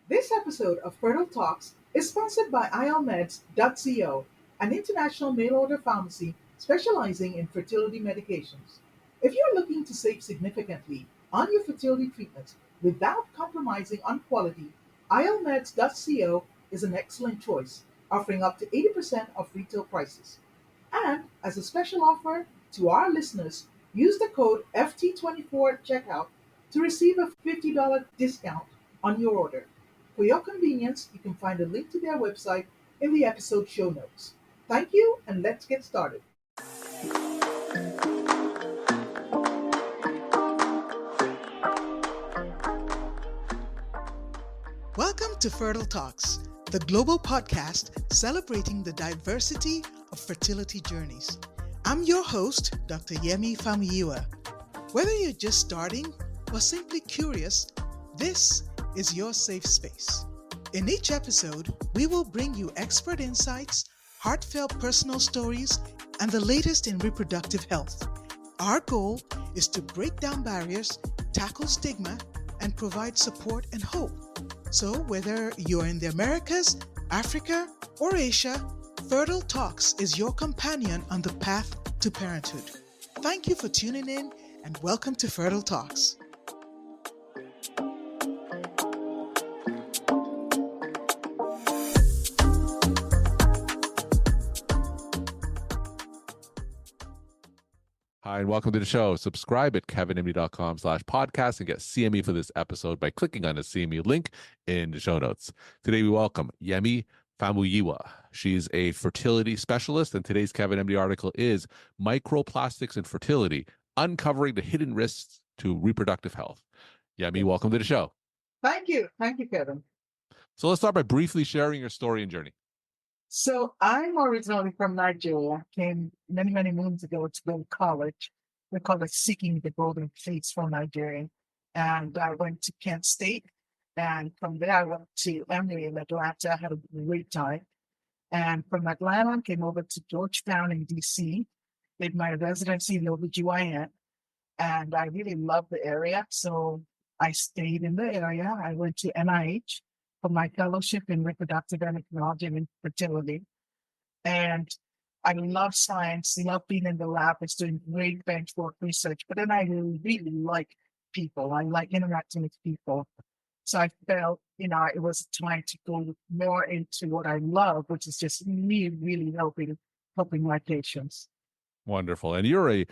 This episode of Fertile Talks is sponsored by ILMeds.co, an international mail order pharmacy specializing in fertility medications. If you're looking to save significantly on your fertility treatments without compromising on quality, ILMeds.co is an excellent choice, offering up to 80% of retail prices. And as a special offer to our listeners, use the code FT24 at checkout to receive a $50 discount on your order. For your convenience, you can find a link to their website in the episode show notes. Thank you, and let's get started. Welcome to Fertile Talks, the global podcast celebrating the diversity of fertility journeys. I'm your host, Dr. Yemi Famuyiwa. Whether you're just starting or simply curious, this is your safe space. In each episode, we will bring you expert insights, heartfelt personal stories, and the latest in reproductive health. Our goal is to break down barriers, tackle stigma, and provide support and hope. So, whether you're in the Americas, Africa, or Asia, Fertile Talks is your companion on the path to parenthood. Thank you for tuning in and welcome to Fertile Talks. Hi, and welcome to the show. Subscribe at kevinmd.com/podcast and get CME for this episode by clicking on the CME link in the show notes. Today, we welcome Yemi Famuyiwa. She's a fertility specialist, and today's Kevin MD article is Microplastics and Fertility, Uncovering the Hidden Risks to Reproductive Health. Yemi, welcome to the show. Thank you. Thank you, Kevin. So let's start by briefly sharing your story and journey. So I'm originally from Nigeria, came many, many moons ago to go to college. We call it Seeking the Golden Fleece from Nigeria. And I went to Kent State. And from there, I went to Emory in Atlanta. I had a great time. And from Atlanta, I came over to Georgetown in DC, did my residency in OBGYN. And I really loved the area. So I stayed in the area. I went to NIH for my fellowship in reproductive endocrinology and fertility. And I love science, love being in the lab. It's doing great benchmark research. But then I really like people. I like interacting with people. So I felt, it was time to go more into what I love, which is just really helping my patients. Wonderful. And you're a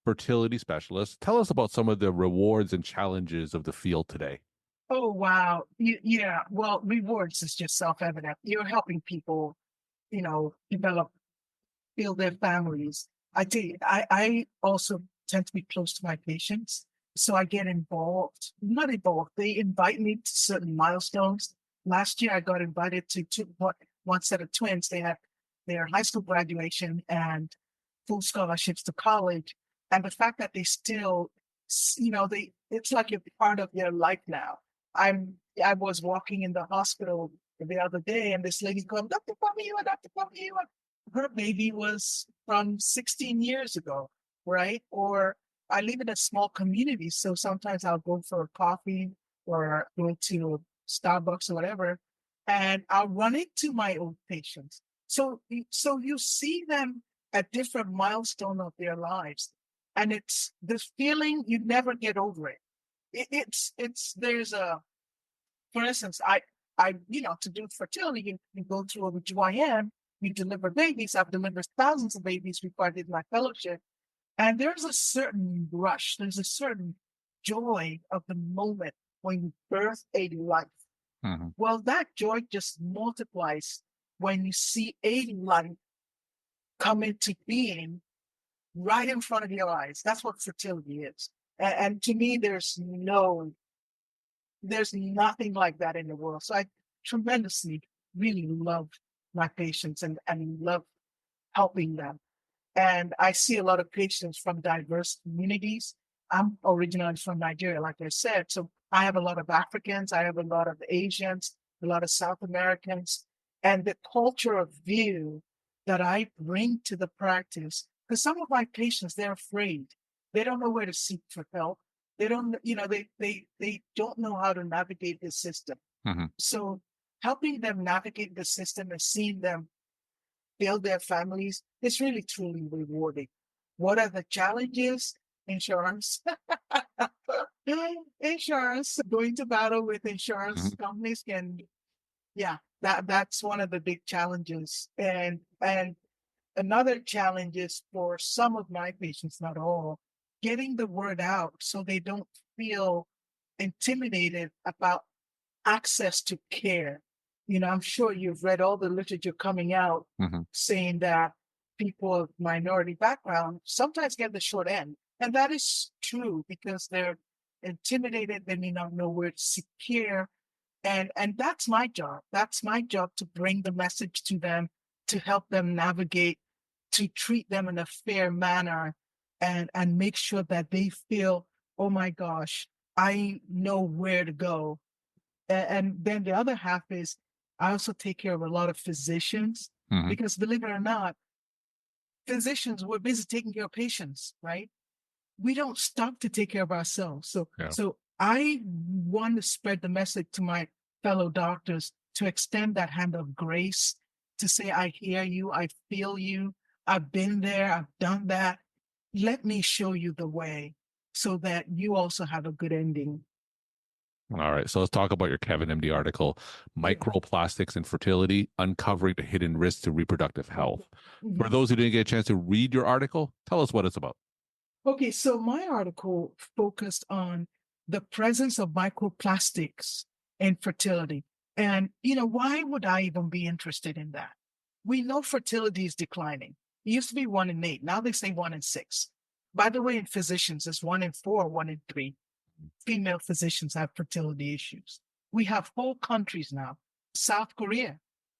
fertility specialist. Tell us about some of the rewards and challenges of the field today. Oh, wow. Yeah. Well, rewards is just self-evident. You're helping people, develop, build their families. I tell you, I also tend to be close to my patients. So I get involved, not involved. They invite me to certain milestones. Last year, I got invited to one set of twins. They had their high school graduation and full scholarships to college. And the fact that they still, it's like a part of their life now. I was walking in the hospital the other day, and this lady called, Dr. Famuyiwa, Dr. Famuyiwa. Her baby was from 16 years ago, right? Or I live in a small community, so sometimes I'll go for a coffee or go to Starbucks or whatever, and I'll run into my old patients. So you see them at different milestones of their lives, and it's this feeling you never get over it. There's a, for instance, I to do fertility, you go through a GYN, you deliver babies. I've delivered thousands of babies before I did my fellowship. And there's a certain rush, there's a certain joy of the moment when you birth a life. Mm-hmm. Well, that joy just multiplies when you see a life come into being right in front of your eyes. That's what fertility is. And to me, there's nothing like that in the world. So I tremendously really love my patients and love helping them. And I see a lot of patients from diverse communities. I'm originally from Nigeria, like I said. So I have a lot of Africans, I have a lot of Asians, a lot of South Americans, and the culture of view that I bring to the practice. Because some of my patients, they're afraid. They don't know where to seek for help. They don't, they don't know how to navigate the system. Mm-hmm. So helping them navigate the system and seeing them build their families is really truly rewarding. What are the challenges? Insurance. Insurance. Going to battle with insurance companies can, yeah, that's one of the big challenges. And another challenge is for some of my patients, not all, getting the word out so they don't feel intimidated about access to care. I'm sure you've read all the literature coming out Mm-hmm. saying that people of minority background sometimes get the short end. And that is true because they're intimidated. They may not know where to seek care. And that's my job. That's my job to bring the message to them, to help them navigate, to treat them in a fair manner and make sure that they feel, oh my gosh, I know where to go. And then the other half is I also take care of a lot of physicians Mm-hmm. because believe it or not, physicians, we're busy taking care of patients, right? We don't stop to take care of ourselves. So, Yeah. so I want to spread the message to my fellow doctors to extend that hand of grace, to say, I hear you, I feel you, I've been there, I've done that. Let me show you the way so that you also have a good ending. All right. So let's talk about your KevinMD article, Yeah. Microplastics and Fertility, Uncovering the Hidden Risks to Reproductive Health. For Mhm. those who didn't get a chance to read your article, tell us what it's about. Okay, so my article focused on the presence of microplastics in fertility. And, why would I even be interested in that? We know fertility is declining. It used to be 1 in 8. Now they say 1 in 6. By the way, in physicians, it's 1 in 4, 1 in 3. Female physicians have fertility issues. We have whole countries now. South Korea,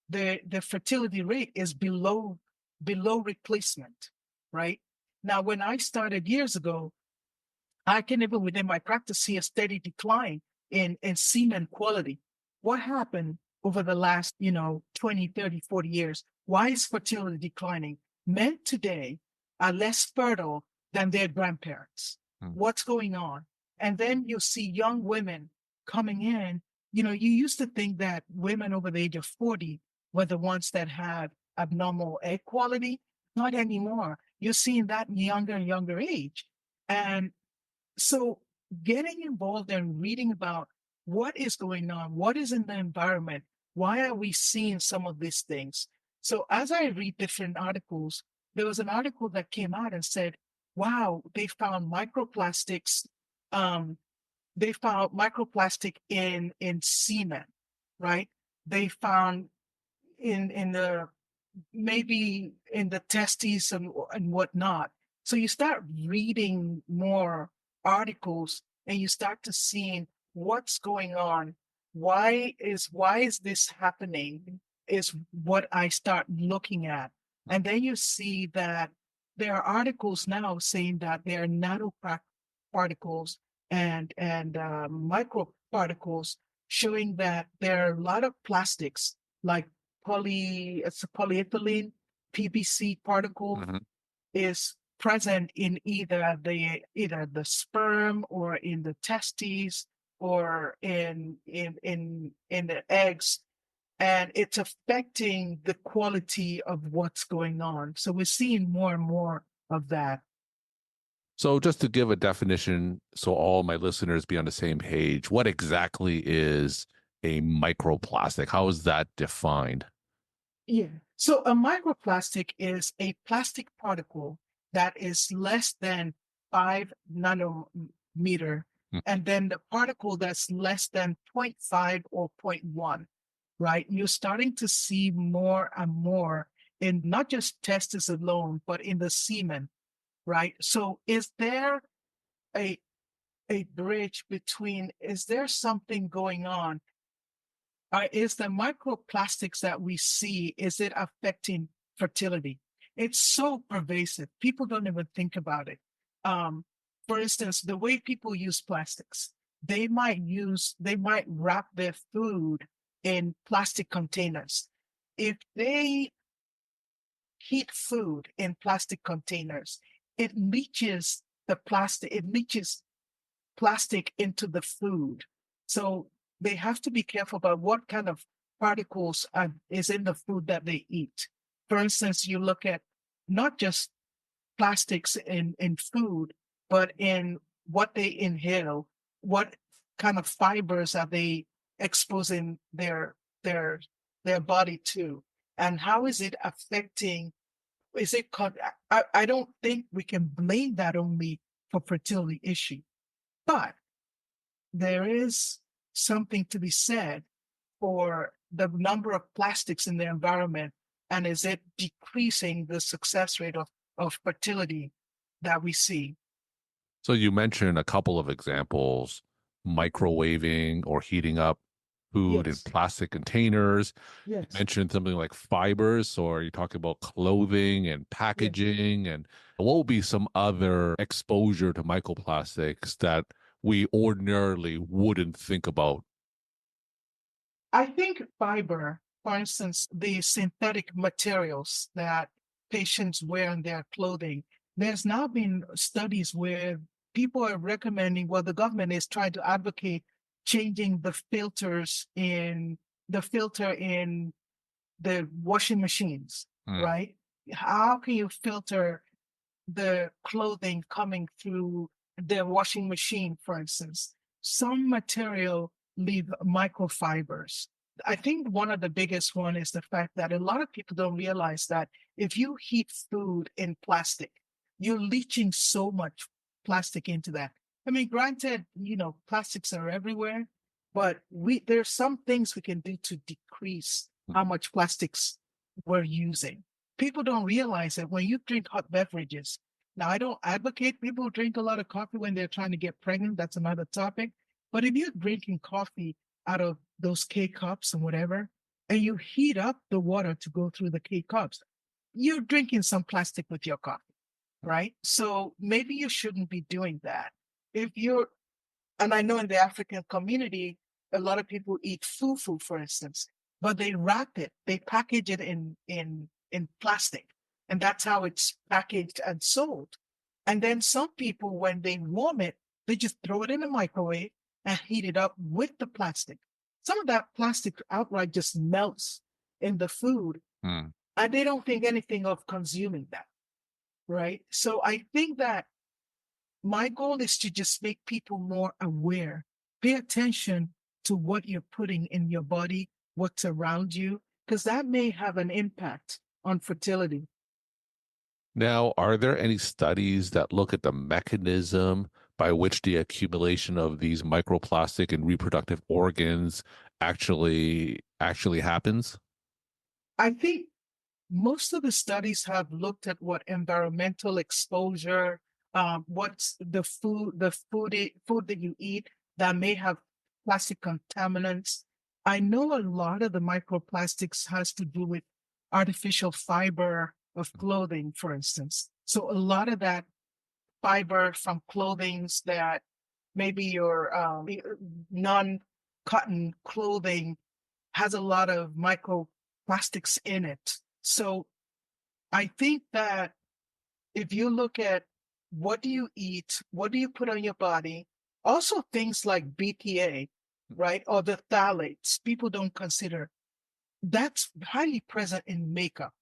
the fertility rate is below replacement, right? Now, when I started years ago, I can even within my practice see a steady decline in semen quality. What happened over the last, 20, 30, 40 years? Why is fertility declining? Men today are less fertile than their grandparents. Hmm. What's going on? And then you see young women coming in. You used to think that women over the age of 40 were the ones that had abnormal egg quality. Not anymore. You're seeing that in younger and younger age. And so getting involved and reading about what is going on, what is in the environment, why are we seeing some of these things? So as I read different articles, there was an article that came out and said, wow, they found microplastics. They found microplastic in semen, right? They found in the maybe in the testes and whatnot. So you start reading more articles and you start to seeing what's going on. Why is this happening? Is what I start looking at. And then you see that there are articles now saying that there are nanoparticles and microparticles showing that there are a lot of plastics like it's a polyethylene PVC particle Mm-hmm. is present in either the sperm or in the testes or in the eggs, and it's affecting the quality of what's going on. So we're seeing more and more of that. So just to give a definition so all my listeners be on the same page, what exactly is a microplastic? How is that defined? Yeah. So a microplastic is a plastic particle that is less than 5 nanometer, Mm. and then the particle that's less than zero point 0.5 or zero point 0.1, right? You're starting to see more and more in not just testes alone, but in the semen, right? So is there a bridge between, is there something going on? Is the microplastics that we see, is it affecting fertility? It's so pervasive. People don't even think about it. Um, for instance, the way people use plastics, they might wrap their food in plastic containers. If they heat food in plastic containers, it leaches plastic into the food. So they have to be careful about what kind of particles is in the food that they eat. For instance, you look at not just plastics in food, but in what they inhale, what kind of fibers are they exposing their their body to, and how is it affecting, is it I don't think we can blame that only for fertility issue, but there is something to be said for the number of plastics in the environment, and is it decreasing the success rate of fertility that we see. So you mentioned a couple of examples, microwaving or heating up food in Yes. plastic containers. You Yes. mentioned something like fibers, or you talking about clothing and Yes. packaging, and what would be some other exposure to microplastics that we ordinarily wouldn't think about? I think fiber, for instance, the synthetic materials that patients wear in their clothing, there's now been studies where people are recommending, well, the government is trying to advocate changing the filter in the washing machines, Mm. right? How can you filter the clothing coming through the washing machine, for instance? Some material leave microfibers. I think one of the biggest one is the fact that a lot of people don't realize that if you heat food in plastic, you're leaching so much plastic into that. I mean, granted, plastics are everywhere, but there's some things we can do to decrease how much plastics we're using. People don't realize that when you drink hot beverages, now I don't advocate people who drink a lot of coffee when they're trying to get pregnant. That's another topic. But if you're drinking coffee out of those K cups and whatever, and you heat up the water to go through the K cups, you're drinking some plastic with your coffee, right? So maybe you shouldn't be doing that. If you're, and I know in the African community, a lot of people eat fufu, for instance, but they wrap it, they package it in plastic, and that's how it's packaged and sold. And then some people, when they warm it, they just throw it in the microwave and heat it up with the plastic. Some of that plastic outright just melts in the food, Mm. and they don't think anything of consuming that, right? So I think that my goal is to just make people more aware. Pay attention to what you're putting in your body, what's around you, because that may have an impact on fertility. Now, are there any studies that look at the mechanism by which the accumulation of these microplastic and reproductive organs actually happens? I think most of the studies have looked at what environmental exposure, what's food that you eat that may have plastic contaminants. I know a lot of the microplastics has to do with artificial fiber of clothing, for instance. So a lot of that fiber from clothings that maybe your non-cotton clothing has a lot of microplastics in it. So I think that if you look at what do you eat, what do you put on your body, also things like BPA, right, or the phthalates, people don't consider that's highly present in makeup.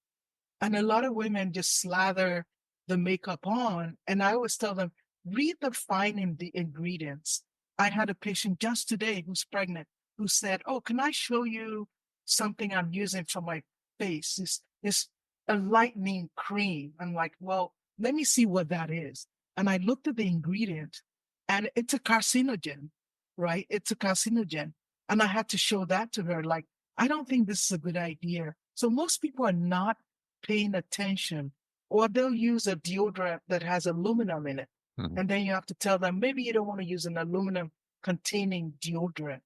And a lot of women just slather the makeup on. And I always tell them, read the fine in the ingredients. I had a patient just today who's pregnant who said, oh, can I show you something I'm using for my face? It's a lightening cream. I'm like, well, let me see what that is. And I looked at the ingredient and it's a carcinogen, right? It's a carcinogen. And I had to show that to her. Like, I don't think this is a good idea. So most people are not paying attention, or they'll use a deodorant that has aluminum in it. Mhm. And then you have to tell them, maybe you don't want to use an aluminum containing deodorant.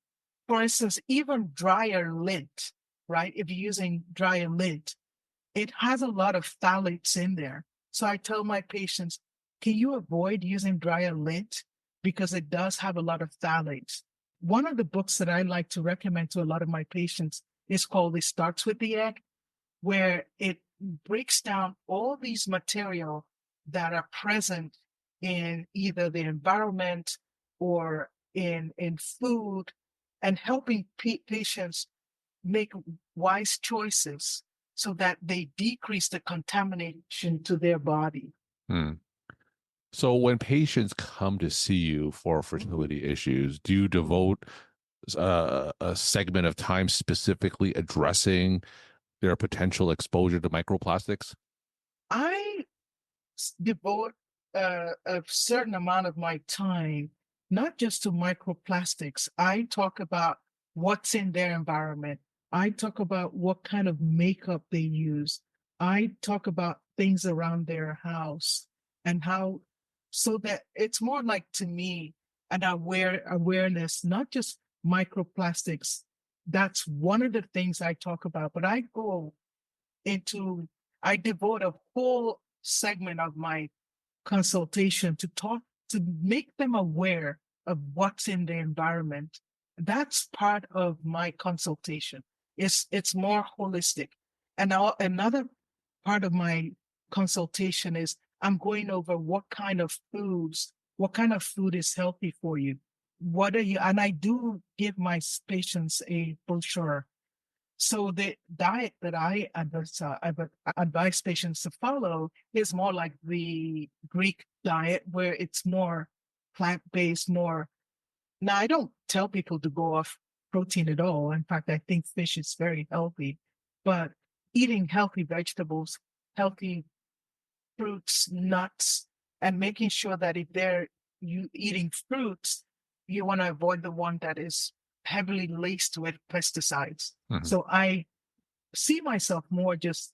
For instance, even dryer lint, right? If you're using dryer lint, it has a lot of phthalates in there. So I tell my patients, can you avoid using dryer lint? Because it does have a lot of phthalates. One of the books that I like to recommend to a lot of my patients is called It Starts with the Egg, where it breaks down all these material that are present in either the environment or in food, and helping patients make wise choices so that they decrease the contamination to their body. Hmm. So when patients come to see you for fertility issues, do you devote a segment of time specifically addressing their potential exposure to microplastics? I devote a certain amount of my time, not just to microplastics. I talk about what's in their environment. I talk about what kind of makeup they use. I talk about things around their house and how, so that it's more like, to me, an awareness, not just microplastics. That's one of the things I talk about, but I devote a whole segment of my consultation to make them aware of what's in the environment. That's part of my consultation. It's more holistic. And another part of my consultation is I'm going over what kind of food is healthy for you. And I do give my patients a brochure. So the diet that I advise patients to follow is more like the Greek diet, where it's more plant-based, more. Now, I don't tell people to go off protein at all. In fact, I think fish is very healthy, but eating healthy vegetables, healthy fruits, nuts, and making sure that if you eating fruits, you want to avoid the one that is heavily laced with pesticides. Mhm. So I see myself more just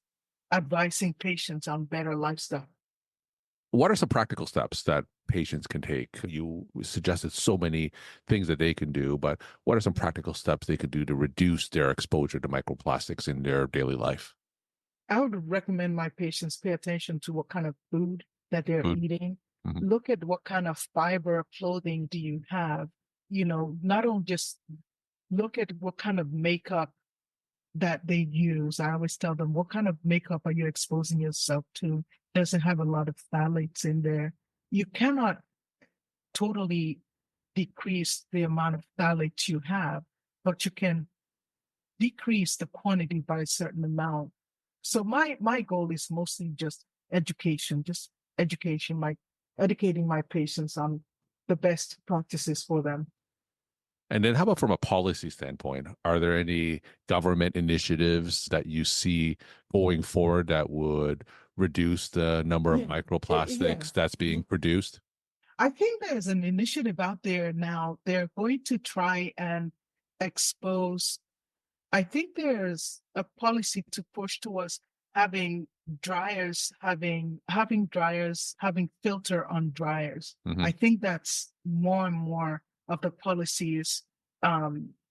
advising patients on better lifestyle. What are some practical steps that patients can take? You suggested so many things that they can do, but what are some practical steps they could do to reduce their exposure to microplastics in their daily life? I would recommend my patients pay attention to what kind of food that they're Food. eating. Mhm. Look at what kind of fiber clothing do you have. Not only just look at what kind of makeup that they use. I always tell them, what kind of makeup are you exposing yourself to? Does it have a lot of phthalates in there? You cannot totally decrease the amount of phthalates you have, but you can decrease the quantity by a certain amount. So my goal is mostly just education, educating my patients on the best practices for them. And then, how about from a policy standpoint? Are there any government initiatives that you see going forward that would reduce the number of Yeah, yeah. microplastics that's being produced? I think there's an initiative out there now. They're going to try and expose. I think there's a policy to push towards having having filter on dryers. Hmm. I think that's more and more of the policies.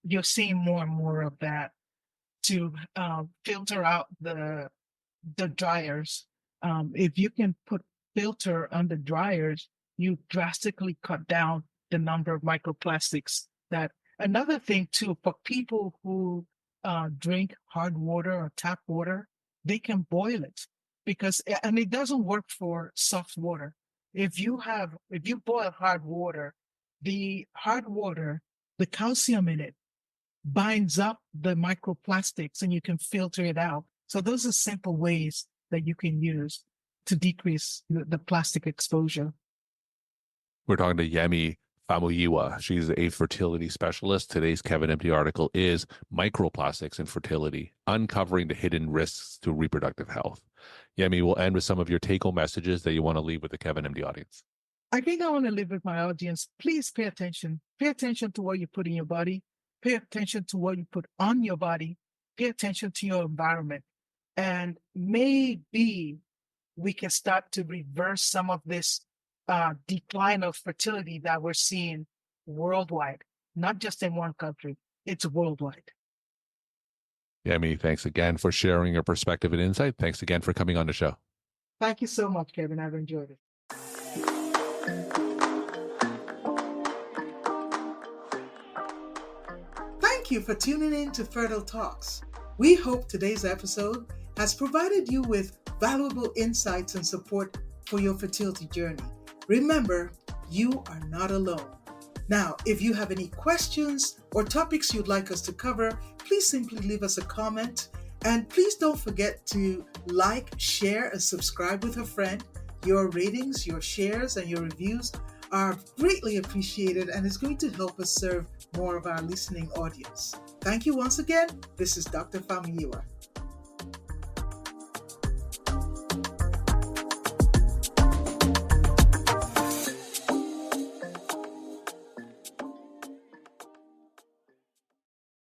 You're seeing more and more of that to filter out the dryers. If you can put filter on the dryers, you drastically cut down the number of microplastics. That another thing too, for people who drink hard water or tap water, they can boil it, and it doesn't work for soft water. If you boil hard water, the calcium in it binds up the microplastics and you can filter it out. So those are simple ways that you can use to decrease the plastic exposure. We're talking to Yemi Famuyiwa. She's a fertility specialist. Today's KevinMD article is Microplastics and Fertility, Uncovering the Hidden Risks to Reproductive Health. Yemi, we'll end with some of your take-home messages that you want to leave with the KevinMD audience. I think I want to leave with my audience. Please pay attention. Pay attention to what you put in your body. Pay attention to what you put on your body. Pay attention to your environment. And maybe we can start to reverse some of this decline of fertility that we're seeing worldwide, not just in one country, it's worldwide. Yemi, thanks again for sharing your perspective and insight. Thanks again for coming on the show. Thank you so much, Kevin. I've enjoyed it. Thank you for tuning in to Fertile Talks. We hope today's episode has provided you with valuable insights and support for your fertility journey. Remember, you are not alone. Now, if you have any questions or topics you'd like us to cover, please simply leave us a comment. And please don't forget to like, share, and subscribe with a friend. Your ratings, your shares, and your reviews are greatly appreciated and is going to help us serve more of our listening audience. Thank you once again. This is Dr. Famuyiwa.